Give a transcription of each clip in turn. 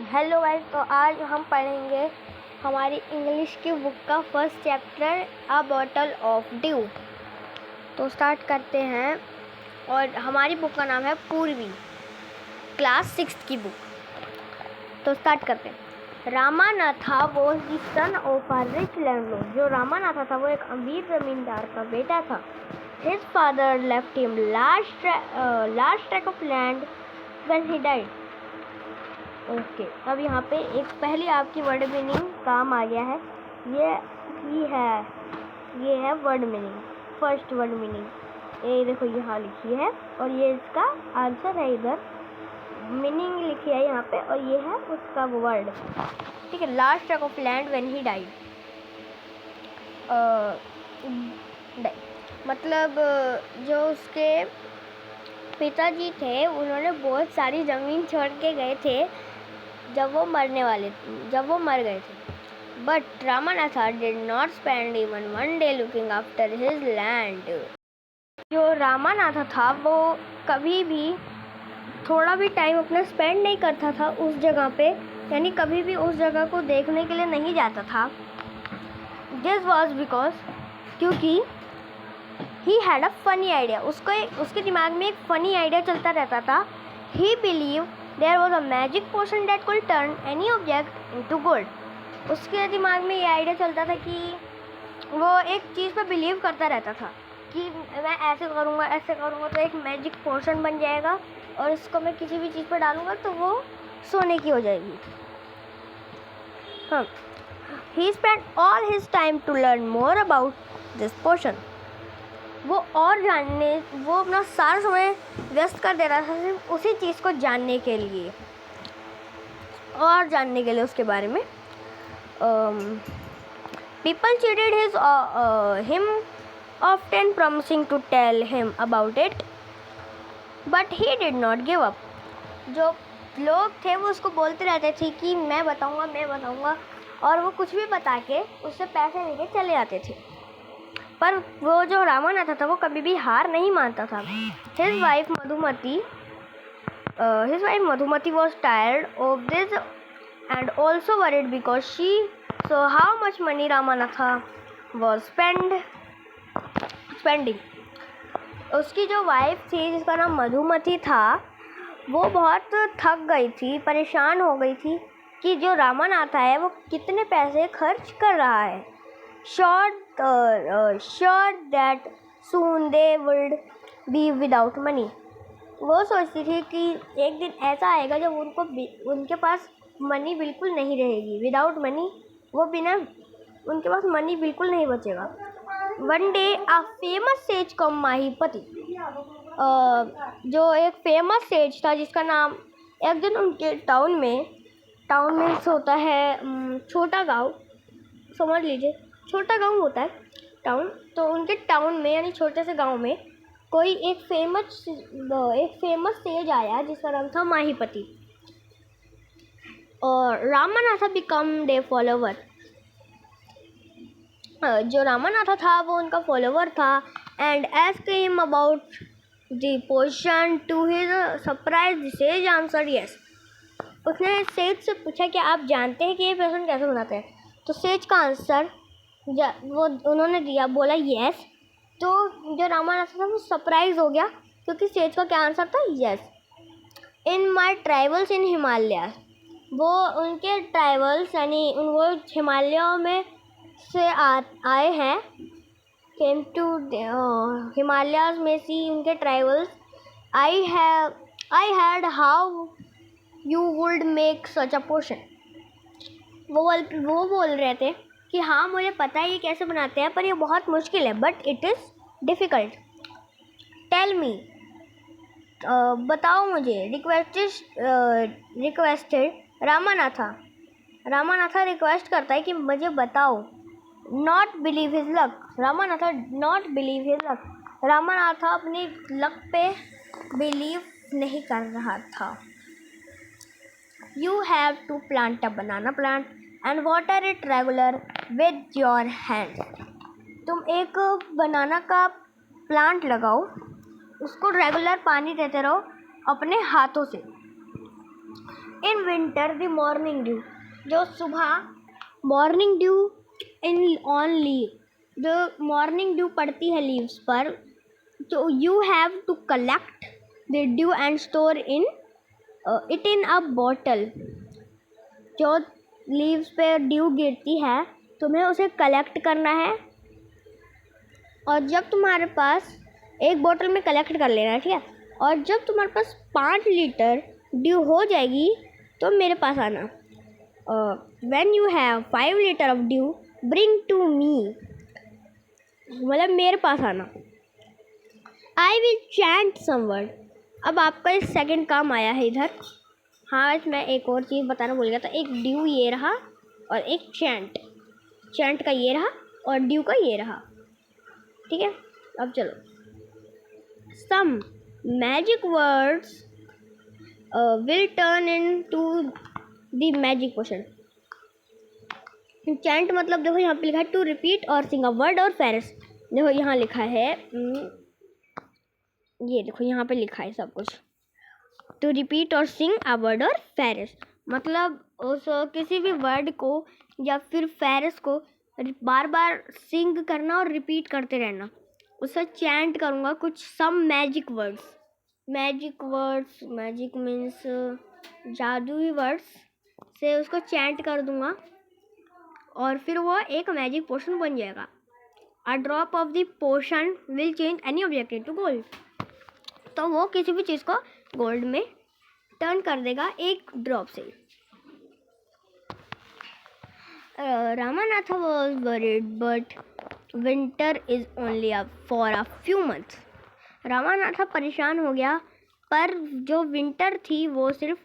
Hello guys, तो आज हम पढ़ेंगे हमारी इंग्लिश की बुक का first chapter a bottle of dew. तो स्टार्ट करते हैं। और हमारी बुक का नाम है पूर्वी, क्लास 6 की बुक। तो स्टार्ट करते हैं। Ramanatha was the son of a rich landlord. जो रामानाथा था वो एक अमीर जमींदार का बेटा था। His father left him large track of land when he died. Okay, अब यहाँ पे एक पहली आपकी वर्ड मीनिंग काम आ गया है। ये है word meaning, first word meaning. ये देखो यहाँ लिखी है और ये इसका आंसर है। इधर मीनिंग लिखी है यहाँ पे और ये है उसका वर्ड। ठीक है, last track of land when he died. मतलब जो उसके पिताजी थे उन्होंने बहुत सारी ज़मीन छोड़ के गए थे जब वो मर गए थे। But Ramanatha did not spend even one day looking after his land. जो रामानाथा था वो कभी भी थोड़ा भी टाइम अपना स्पेंड नहीं करता था उस जगह पे, यानी कभी भी उस जगह को देखने के लिए नहीं जाता था। दिस वॉज बिकॉज क्योंकि he had a funny idea. उसके दिमाग में एक फनी आइडिया चलता रहता था। He believe there was a magic potion that could turn any object into gold. उसके दिमाग में ये आइडिया चलता था कि वो एक चीज़ पर बिलीव करता रहता था कि मैं ऐसे करूँगा तो एक मैजिक पोशन बन जाएगा और इसको मैं किसी भी चीज़ पर डालूँगा तो वो सोने की हो जाएगी। हाँ, he spend all his time to learn more about this potion. वो अपना सारा समय व्यस्त कर दे रहा था सिर्फ उसी चीज़ को जानने के लिए उसके बारे में। People cheated him often promising to tell him about it but he did not give up. जो लोग थे वो उसको बोलते रहते थे कि मैं बताऊंगा और वो कुछ भी बता के उससे पैसे लेके चले जाते थे। पर वो जो रामानाथा था वो कभी भी हार नहीं मानता था। His wife Madhumati was tired of this and also worried because she saw how much money Ramanatha was spending. उसकी जो वाइफ थी जिसका नाम मधुमती था वो बहुत थक गई थी, परेशान हो गई थी कि जो रामानाथा है वो कितने पैसे खर्च कर रहा है। Sure that soon they would be without money. वो सोचती थी कि एक दिन ऐसा आएगा जब उनके पास मनी बिल्कुल नहीं रहेगी। विदाउट मनी उनके पास मनी बिल्कुल नहीं बचेगा। One day a famous sage came Mahipati. जो एक फेमस सेज था जिसका नाम, एक दिन उनके टाउन में होता है छोटा गांव, समझ लीजिए छोटा गांव होता है टाउन। तो उनके टाउन में यानी छोटे से गांव में कोई एक फेमस सेज आया जिसका नाम था माहीपति और रामानाथा बिकम दे फॉलोवर। जो रामानाथा था वो उनका फॉलोवर था। And asked him about the potion. To his surprise the sage answered yes. उसने सेज से पूछा कि आप जानते हैं कि ये पोशन कैसे बनाते हैं। तो सेज का आंसर वो उन्होंने बोला यस। तो जो रामानाथा था वो सरप्राइज हो गया क्योंकि सेज का क्या आंसर था, यस। इन माई ट्राइवल्स इन हिमालय। वो उनके ट्राइवल्स यानी वो हिमालयों में से आए हैं। केम टू हिमालयाज में से उनके ट्राइवल्स। I had how you would make such a potion. वो बोल रहे थे कि हाँ मुझे पता है ये कैसे बनाते हैं पर ये बहुत मुश्किल है, but it is difficult. Tell me, बताओ मुझे। रिक्वेस्टेड रामानाथा रिक्वेस्ट करता है कि मुझे बताओ। Not believe his luck. Ramanatha अपनी लक पे बिलीव नहीं कर रहा था। You have to plant a banana plant and water it regular with your hands. तुम एक बनाना का प्लांट लगाओ, उसको रेगुलर पानी देते रहो अपने हाथों से। In winter the morning dew, जो सुबह morning dew in on leave, जो मॉर्निंग ड्यू पड़ती है लीव्स पर, तो you have to collect the dew and store in it in a bottle. जो लीव्स पे ड्यू गिरती है तुम्हें उसे कलेक्ट करना है, और जब तुम्हारे पास एक बोतल में कलेक्ट कर लेना है, ठीक है। और जब तुम्हारे पास 5 लीटर ड्यू हो जाएगी तो मेरे पास आना। When you have 5 litre of dew bring to me, मतलब मेरे पास आना। I will chant some word. अब आपका इस सेकंड काम आया है इधर। हाँ, मैं एक और चीज़ बताना भूल गया था। एक ड्यू ये रहा और एक चैंट का ये रहा और ड्यू का ये रहा, ठीक है। अब चलो, some magic words will turn in to the magic potion. Chant मतलब देखो यहाँ पे लिखा है टू रिपीट और सिंग अ वर्ड और फेरिस। देखो यहाँ लिखा है, ये देखो यहाँ पे लिखा है सब कुछ, टू रिपीट और सिंग अ वर्ड और फेरिस, मतलब उस किसी भी वर्ड को या फिर फेरिस को बार बार सिंग करना और रिपीट करते रहना। उससे चैंट करूँगा कुछ some magic words. Magic means जादुई वर्ड्स से उसको चैंट कर दूँगा और फिर वो एक मैजिक पोशन बन जाएगा। A drop of the potion will change any object into gold. तो वो किसी भी चीज़ को गोल्ड में टर्न कर देगा एक ड्रॉप से। Ramanatha was worried, but winter is only for a few months. Ramanatha परेशान हो गया, पर जो विंटर थी वो सिर्फ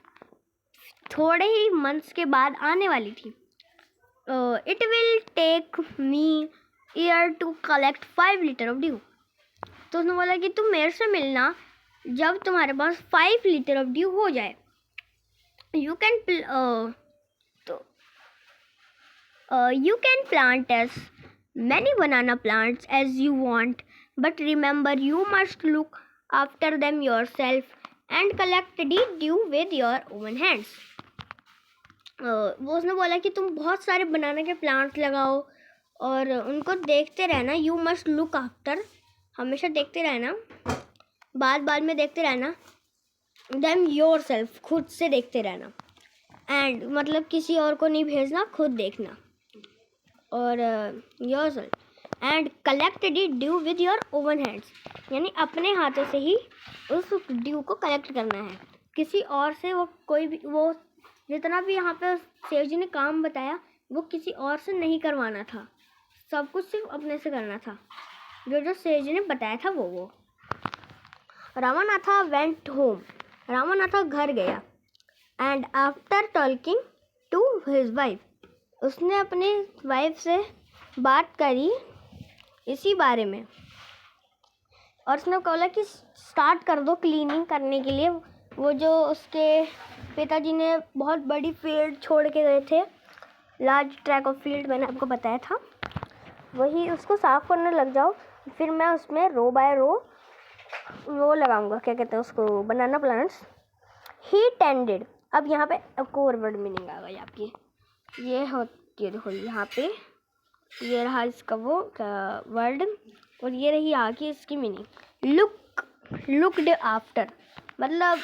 थोड़े ही मंथ्स के बाद आने वाली थी। It will take me year to collect 5 litre of dew. तो उसने बोला कि तुम मेरे से मिलना जब तुम्हारे पास 5 लीटर ऑफ ड्यू हो जाए। You can plant as many banana plants as you want, but remember you must look after them yourself and collect the dew with your own hands. वो उसने बोला कि तुम बहुत सारे बनाना के प्लांट्स लगाओ और उनको देखते रहना। यू मस्ट लुक आफ्टर, हमेशा देखते रहना, बाद में देखते रहना। देम योर सेल्फ, खुद से देखते रहना। एंड मतलब किसी और को नहीं भेजना, खुद देखना। और your self and collect the due with your oven hands, यानी अपने हाथों से ही उस ड्यू को कलेक्ट करना है। किसी और से वो कोई भी, वो जितना भी यहाँ पे सेठ जी ने काम बताया वो किसी और से नहीं करवाना था, सब कुछ सिर्फ अपने से करना था। जो सेठ जी ने बताया था वो। रामानाथा वेंट होम, रामानाथा घर गया। And after talking to his wife, उसने अपनी वाइफ से बात करी इसी बारे में और उसने बोला कि स्टार्ट कर दो क्लीनिंग करने के लिए। वो जो उसके पिताजी ने बहुत बड़ी फील्ड छोड़ के गए थे, लार्ज ट्रैक ऑफ फील्ड, मैंने आपको बताया था, वही उसको साफ़ करने लग जाओ। फिर मैं उसमें रो बाय रो वो लगाऊंगा, क्या कहते हैं उसको, बनाना प्लांट्स। ही टेंडेड, अब यहाँ पे एक और वर्ड मीनिंग आ गई आपकी। ये होती है, देखो यहाँ पे ये रहा इसका वो वर्ड और ये रही आगे इसकी मीनिंग। लुकड आफ्टर, मतलब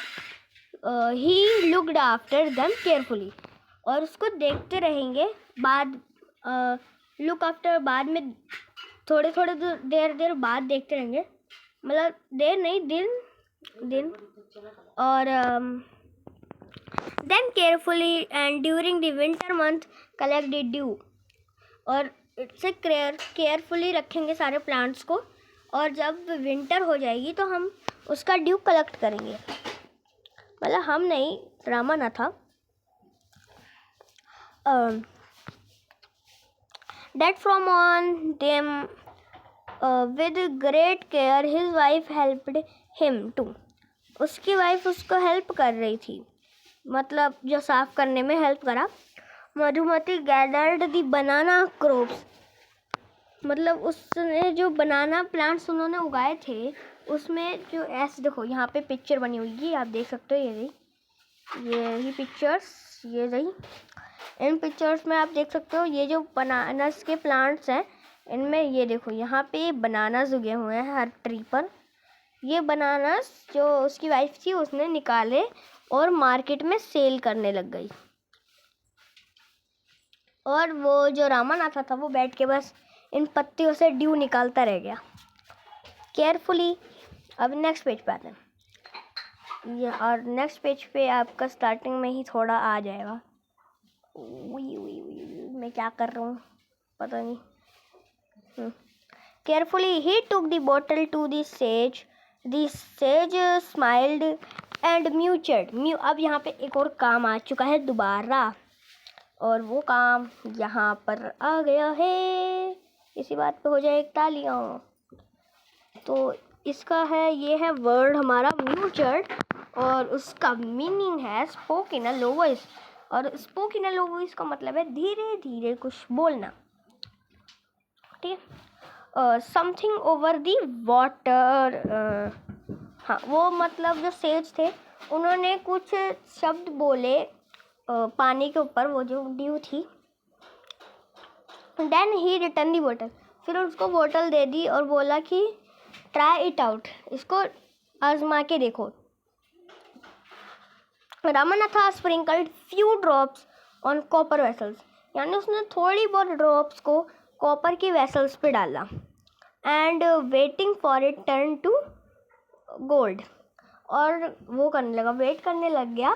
he looked after them carefully, और उसको देखते रहेंगे। बाद लुक आफ्टर बाद में थोड़े देर बाद देखते रहेंगे, मतलब देर नहीं, दिन। और then carefully and during the winter month collect the dew, और इससे केयरफुली रखेंगे सारे प्लांट्स को, और जब विंटर हो जाएगी तो हम उसका ड्यू कलेक्ट करेंगे। मतलब हम नहीं, Ramanatha. That from on them with great care his wife helped him too. उसकी वाइफ उसको हेल्प कर रही थी, मतलब जो साफ करने में हेल्प करा। मधुमती गैदर्ड दी बनाना क्रॉप्स, मतलब उसने जो बनाना प्लांट्स उन्होंने उगाए थे उसमें जो ऐसे देखो यहाँ पे पिक्चर बनी हुई है, आप देख सकते हो। ये ये ही पिक्चर्स, ये रही। इन पिक्चर्स में आप देख सकते हो ये जो बनानास के प्लांट्स हैं, इनमें ये देखो यहाँ पे बनानास उगे हुए हैं हर ट्री पर। ये बनानास जो उसकी वाइफ थी उसने निकाले और मार्केट में सेल करने लग गई। और वो जो रामानाथा था वो बैठ के बस इन पत्तियों से ड्यू निकालता रह गया केयरफुली। अब नेक्स्ट पेज पे आते हैं। ये और नेक्स्ट पेज पे आपका स्टार्टिंग में ही थोड़ा आ जाएगा। मैं क्या कर रहा हूँ पता नहीं। Carefully he took the bottle to the sage. The sage smiled and muttered. अब यहाँ पे एक और काम आ चुका है दोबारा, और वो काम यहाँ पर आ गया है। इसी बात पे हो जाए एक तालियां। तो इसका है, ये है वर्ड हमारा म्यूचर्ड, और उसका मीनिंग है spoke in a low voice. और spoke in a low voice का मतलब है धीरे धीरे कुछ बोलना, ठीक है। Something over the water. हाँ, वो मतलब जो सेज थे उन्होंने कुछ शब्द बोले पानी के ऊपर, वो जो ड्यू थी। देन ही रिटर्न दी बोतल। फिर उसको बोतल दे दी और बोला कि ट्राई इट आउट, इसको आजमा के देखो। Ramanatha sprinkled few drops on copper vessels, यानी उसने थोड़ी बहुत ड्रॉप्स को कॉपर की वेसल्स पे डाला। And waiting for it turn to gold, और वो करने लगा, वेट करने लग गया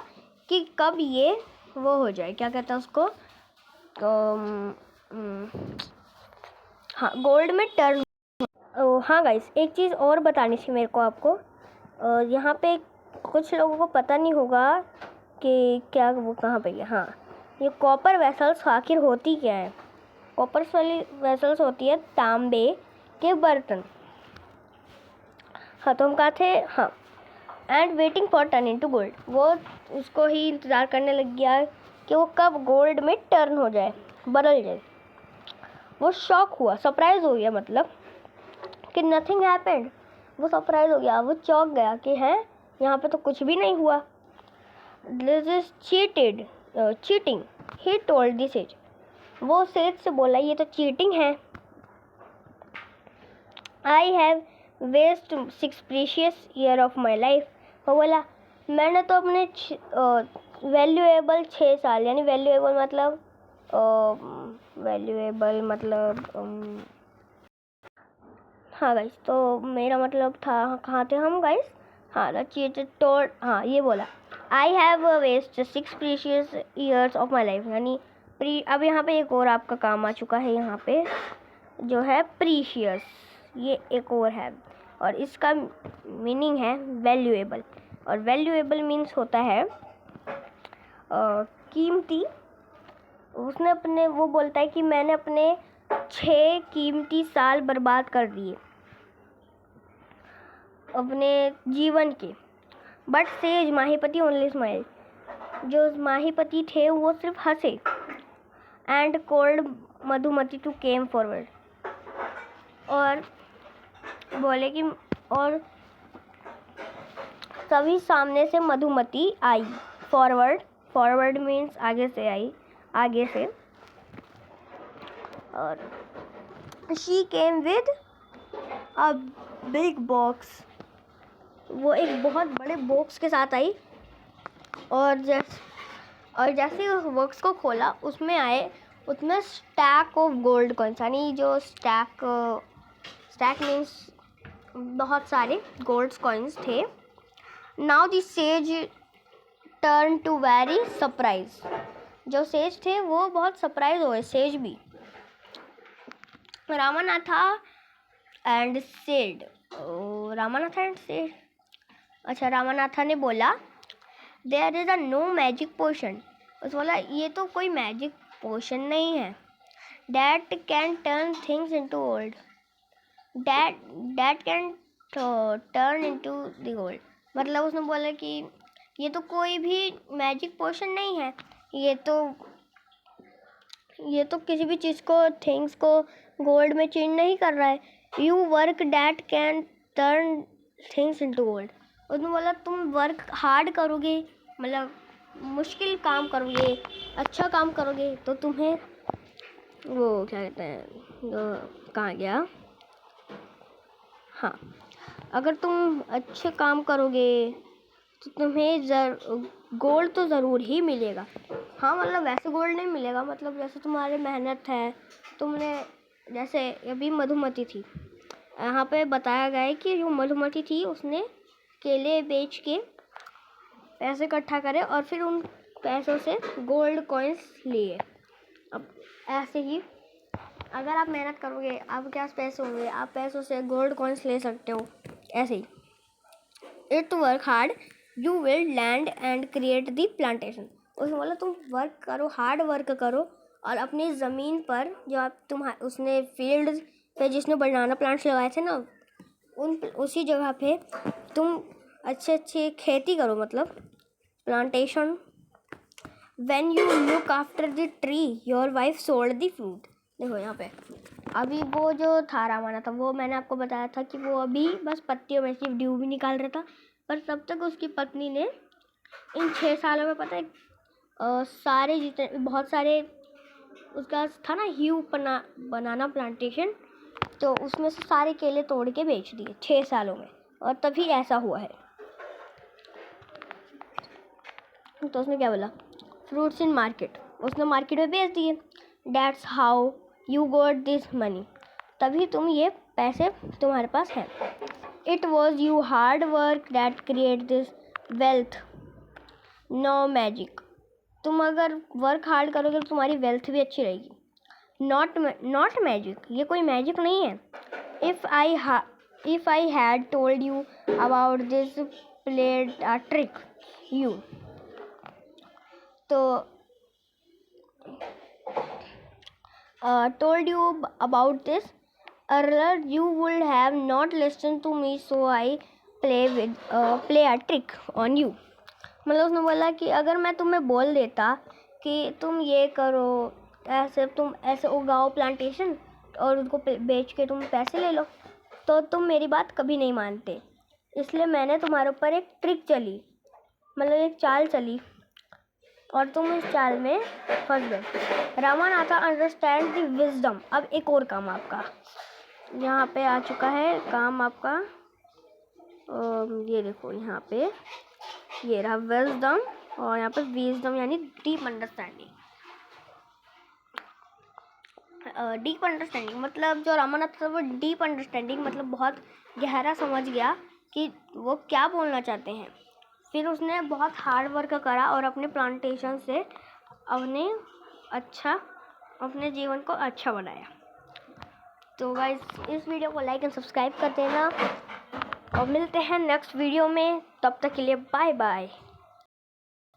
कि कब ये वो हो जाए, क्या कहता है उसको, हाँ, गोल्ड में टर्न। हाँ गाइस, एक चीज़ और बतानी थी मेरे को आपको। यहाँ पे कुछ लोगों को पता नहीं होगा कि क्या वो कहाँ पे है। हाँ, ये कॉपर वेसल्स आखिर होती क्या है। कॉपर वाली वेसल्स होती है तांबे के बर्तन। हाँ, तो हम कहा थे, हाँ, and waiting for turn into gold, वो उसको ही इंतज़ार करने लग गया कि वो कब गोल्ड में टर्न हो जाए, बदल जाए। वो शॉक हुआ, सरप्राइज हो गया, मतलब कि नथिंग हैपेंड। वो सरप्राइज हो गया, वो चौंक गया कि हैं यहाँ पे तो कुछ भी नहीं हुआ। This is cheating he told the sage. वो सेज से बोला ये तो चीटिंग है। I have waste 6 precious year of my life. वो बोला मैंने तो अपने वैल्यूएबल 6 साल, यानी वैल्यूएबल मतलब हाँ गाइस, तो मेरा मतलब था, कहाँ थे हम गाइस, हाँ, चीटेड टोल्ड, हाँ, ये बोला I have waste 6 precious years of my life, यानी अब यहाँ पे एक और आपका काम आ चुका है, यहाँ पे जो है प्रीशियस, ये एक और है, और इसका मीनिंग है वैल्यूएबल। और वैल्यूएबल मीन्स होता है कीमती। उसने अपने, वो बोलता है कि मैंने अपने 6 कीमती साल बर्बाद कर दिए अपने जीवन के। But sage Mahipati only smile, जो माहीपति थे वो सिर्फ हंसे। And called Madhumati to came forward, और बोले कि, और सभी सामने से मधुमती आई। फॉरवर्ड मीन्स आगे से आई, आगे से। और she came with a big box, वो एक बहुत बड़े बॉक्स के साथ आई। और जैसे ही उस बॉक्स को खोला, उसमें स्टैक ऑफ गोल्ड कॉइन्स, यानी जो स्टैक मीन्स बहुत सारे गोल्ड कॉइन्स थे। Now the sage turn to very surprise, जो सेज थे वो बहुत सरप्राइज हुए, सेज भी। रामानाथा एंड सेड, अच्छा, रामानाथा ने बोला there is a no magic potion, उस बोला ये तो कोई मैजिक पोशन नहीं है। That can turn things into gold, that can turn into the gold, मतलब उसने बोला कि ये तो कोई भी मैजिक पोशन नहीं है, ये तो किसी भी चीज़ को, थिंग्स को गोल्ड में चेंज नहीं कर रहा है। You work that can turn things into gold, उसने बोला तुम वर्क हार्ड करोगे, मतलब मुश्किल काम करोगे, अच्छा काम करोगे तो तुम्हें वो क्या कहते हैं, कहाँ गया, हाँ, अगर तुम अच्छे काम करोगे तो तुम्हें गोल्ड तो ज़रूर ही मिलेगा। हाँ, मतलब वैसे गोल्ड नहीं मिलेगा, मतलब जैसे तुम्हारी मेहनत है, तुमने जैसे अभी मधुमति थी, यहाँ पे बताया गया है कि जो मधुमति थी उसने केले बेच के पैसे इकट्ठा करे और फिर उन पैसों से गोल्ड कॉइन्स लिए। अब ऐसे ही अगर आप मेहनत करोगे, आपके पास पैसे होंगे, आप पैसों से गोल्ड कॉइन्स ले सकते हो। ऐसे ही it work hard you will land and create the plantation. उसमें बोला तुम वर्क करो, हार्ड वर्क करो और अपनी ज़मीन पर जो आप उसने फील्ड पे जिसने बनाना प्लांट्स लगाए थे ना, उसी जगह पे तुम अच्छे खेती करो, मतलब plantation. When you look after the tree your wife sold the fruit. देखो यहाँ पे अभी वो जो था रामाना था, वो मैंने आपको बताया था कि वो अभी बस पत्तियों में सिर्फ ड्यू भी निकाल रहा था, पर तब तक उसकी पत्नी ने इन 6 सालों में पता है सारे जितने बहुत सारे उसका था ना ह्यू बनाना प्लांटेशन, तो उसमें से सारे केले तोड़ के बेच दिए 6 सालों में, और तभी ऐसा हुआ है। तो उसने क्या बोला, फ्रूट्स इन मार्केट, उसने मार्केट में बेच दिए। That's how you got this money, तभी तुम ये पैसे तुम्हारे पास है। It was you hard work that create this wealth, no magic. तुम अगर वर्क हार्ड करोगे तो तुम्हारी वेल्थ भी अच्छी रहेगी। नॉट मैजिक, ये कोई मैजिक नहीं है। If I had told you about this played a trick you, तो told you about this earlier, you would have not listened to me, so I play a trick on you। मतलब उसने बोला कि अगर मैं तुम्हें बोल देता कि तुम ये करो, ऐसे तुम ऐसे उगाओ प्लांटेशन और उसको बेच के तुम पैसे ले लो, तो तुम मेरी बात कभी नहीं मानते, इसलिए मैंने तुम्हारे ऊपर एक ट्रिक चली, मतलब एक चाल चली और तुम इस चाल में फंस गए। Ramanatha understand the wisdom. अब एक और काम आपका यहाँ पे आ चुका है, काम आपका ये देखो यहाँ पे ये रहा विजडम, और यहाँ पे विजडम यानी डीप अंडरस्टैंडिंग। डीप अंडरस्टैंडिंग मतलब जो रामानाथ था वो डीप अंडरस्टैंडिंग मतलब बहुत गहरा समझ गया कि वो क्या बोलना चाहते हैं। फिर उसने बहुत हार्ड वर्क करा और अपने प्लांटेशन से अपने जीवन को अच्छा बनाया। तो गाइस इस वीडियो को लाइक एंड सब्सक्राइब कर देना और मिलते हैं नेक्स्ट वीडियो में, तब तक के लिए बाय बाय।